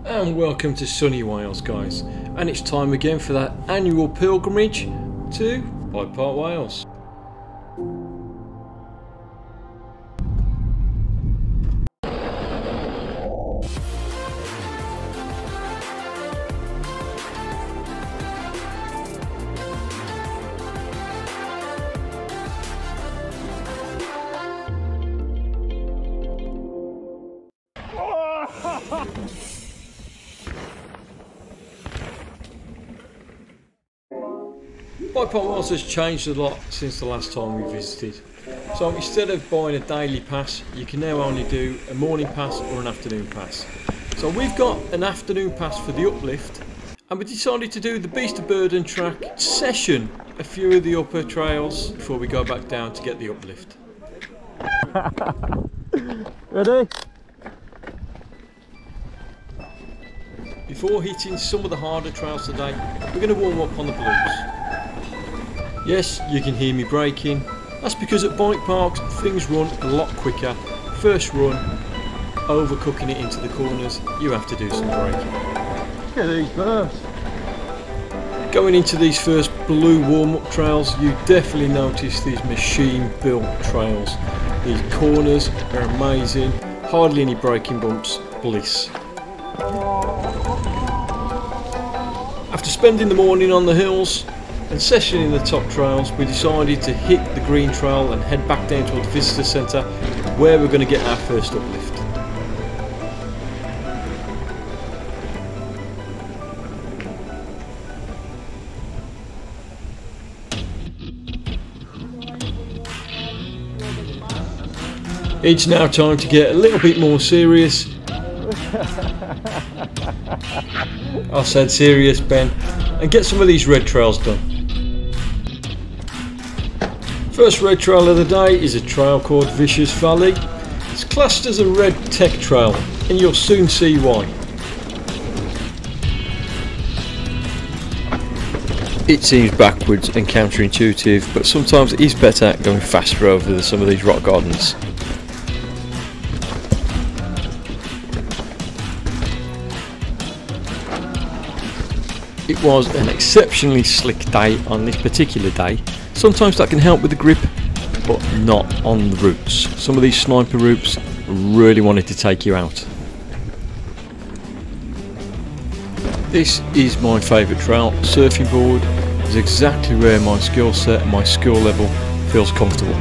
And welcome to sunny Wales, guys, and it's time again for that annual pilgrimage to Bike Park, Wales. Bike Park Wales has changed a lot since the last time we visited. So instead of buying a daily pass, you can now only do a morning pass or an afternoon pass. So we've got an afternoon pass for the uplift, and we decided to do the Beast of Burden track, session a few of the upper trails before we go back down to get the uplift. Ready? Before hitting some of the harder trails today, we're going to warm up on the blues. Yes, you can hear me braking. That's because at bike parks things run a lot quicker. First run, overcooking it into the corners, you have to do some braking. Look at these birds. Going into these first blue warm-up trails, you definitely notice these machine-built trails. These corners are amazing, hardly any braking bumps, bliss. After spending the morning on the hills and sessioning the top trails, we decided to hit the green trail and head back down to the visitor centre where we're going to get our first uplift. It's now time to get a little bit more serious. I said serious, Ben, and get some of these red trails done. First red trail of the day is a trail called Vicious Valley. It's classed as a red tech trail, and you'll soon see why. It seems backwards and counterintuitive, but sometimes it is better going faster over some of these rock gardens. It was an exceptionally slick day on this particular day. Sometimes that can help with the grip, but not on the routes. Some of these sniper routes really wanted to take you out. This is my favourite trail. Surfing board is exactly where my skill set and my skill level feels comfortable.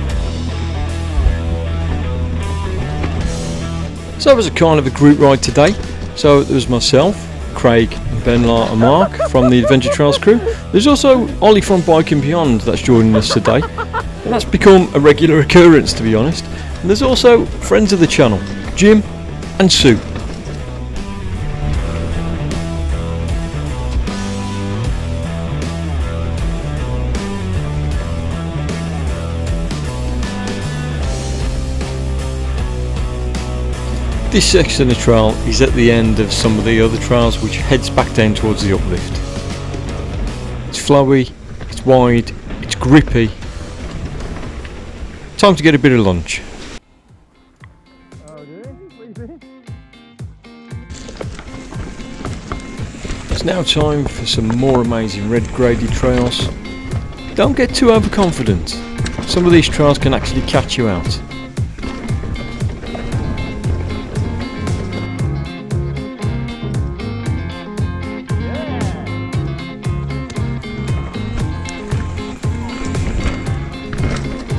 So it was a kind of a group ride today. So there was myself, Craig, Ben, and Mark from the Adventure Trails crew. There's also Ollie from Bike and Beyond that's joining us today, and that's become a regular occurrence, to be honest. And there's also friends of the channel, Jim and Sue. This section of the trail is at the end of some of the other trails, which heads back down towards the uplift. It's flowy, it's wide, it's grippy. Time to get a bit of lunch. It's now time for some more amazing red graded trails. Don't get too overconfident. Some of these trails can actually catch you out.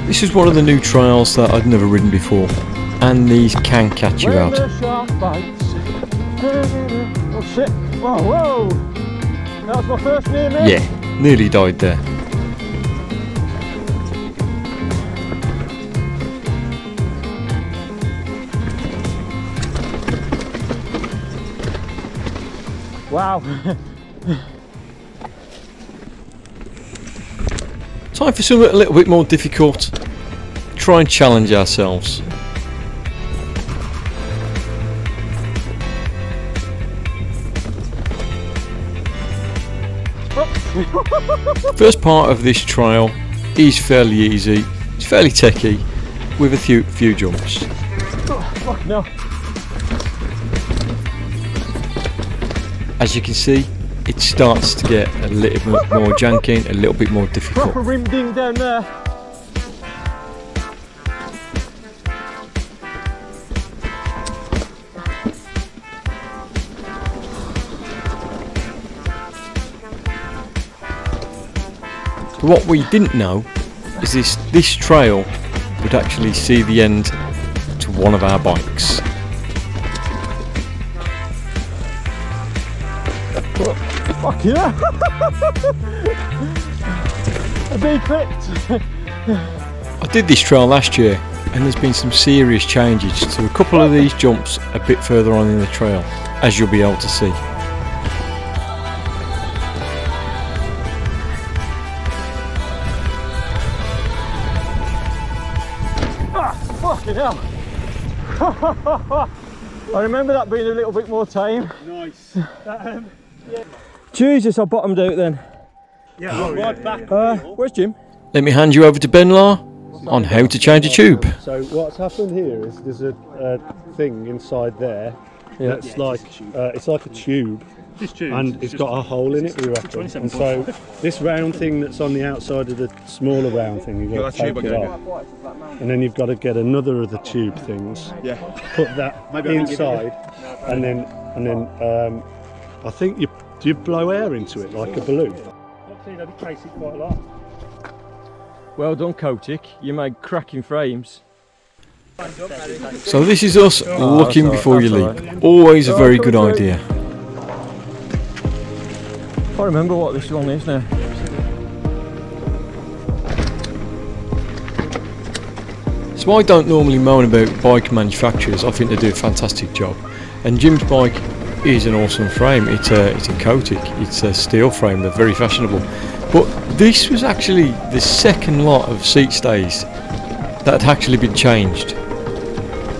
This is one of the new trails that I'd never ridden before, and these can catch you out. Oh shit! Whoa, whoa! That was my first near miss. Yeah, nearly died there. Wow! Time for something a little bit more difficult. Try and challenge ourselves. First part of this trail is fairly easy. It's fairly techy with a few jumps. Oh, fuck no. As you can see, it starts to get a little bit more janky, a little bit more difficult. Proper rim ding down there. What we didn't know is this trail would actually see the end to one of our bikes. Fuck yeah! A big fit. I did this trail last year and there's been some serious changes to a couple of these jumps a bit further on in the trail, as you'll be able to see. Fucking hell. I remember that being a little bit more tame. Nice. Yeah. Jesus, I bottomed out then. Yeah, right back. Where's Jim? Let me hand you over to Ben Law on how to change a tube. So what's happened here is there's a thing inside there that's like it's like a tube. And it's got a hole in it, we reckon. And so this round thing that's on the outside of the smaller round thing, you've got to take it off. And then you've got to get another of the tube things, put that inside, and then I think do you blow air into it like a balloon? Well done, Kotick. You made cracking frames. So this is us looking before you leap. Always a very good idea. I can't remember what this one is now. So I don't normally moan about bike manufacturers. I think they do a fantastic job. And Jim's bike is an awesome frame. It's a Kotick. It's a steel frame. They're very fashionable. But this was actually the second lot of seat stays that had actually been changed.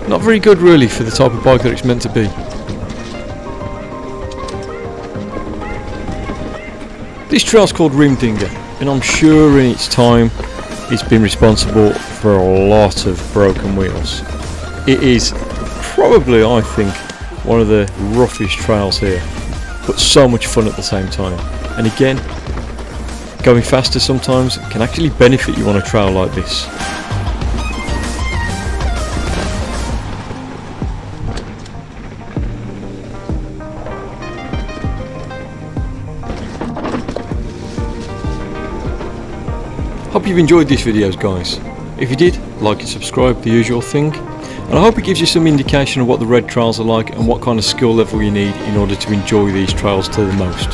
Not very good really for the type of bike that it's meant to be. This trail's called Rimdinger, and I'm sure in its time it's been responsible for a lot of broken wheels. It is probably, I think, one of the roughest trails here, but so much fun at the same time. And again, going faster sometimes can actually benefit you on a trail like this. Hope you've enjoyed these videos, guys. If you did, like and subscribe, the usual thing. And I hope it gives you some indication of what the red trails are like and what kind of skill level you need in order to enjoy these trails to the most.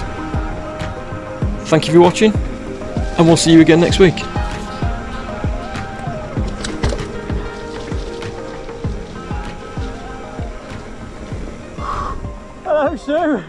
Thank you for watching, and we'll see you again next week. Hello, Sue.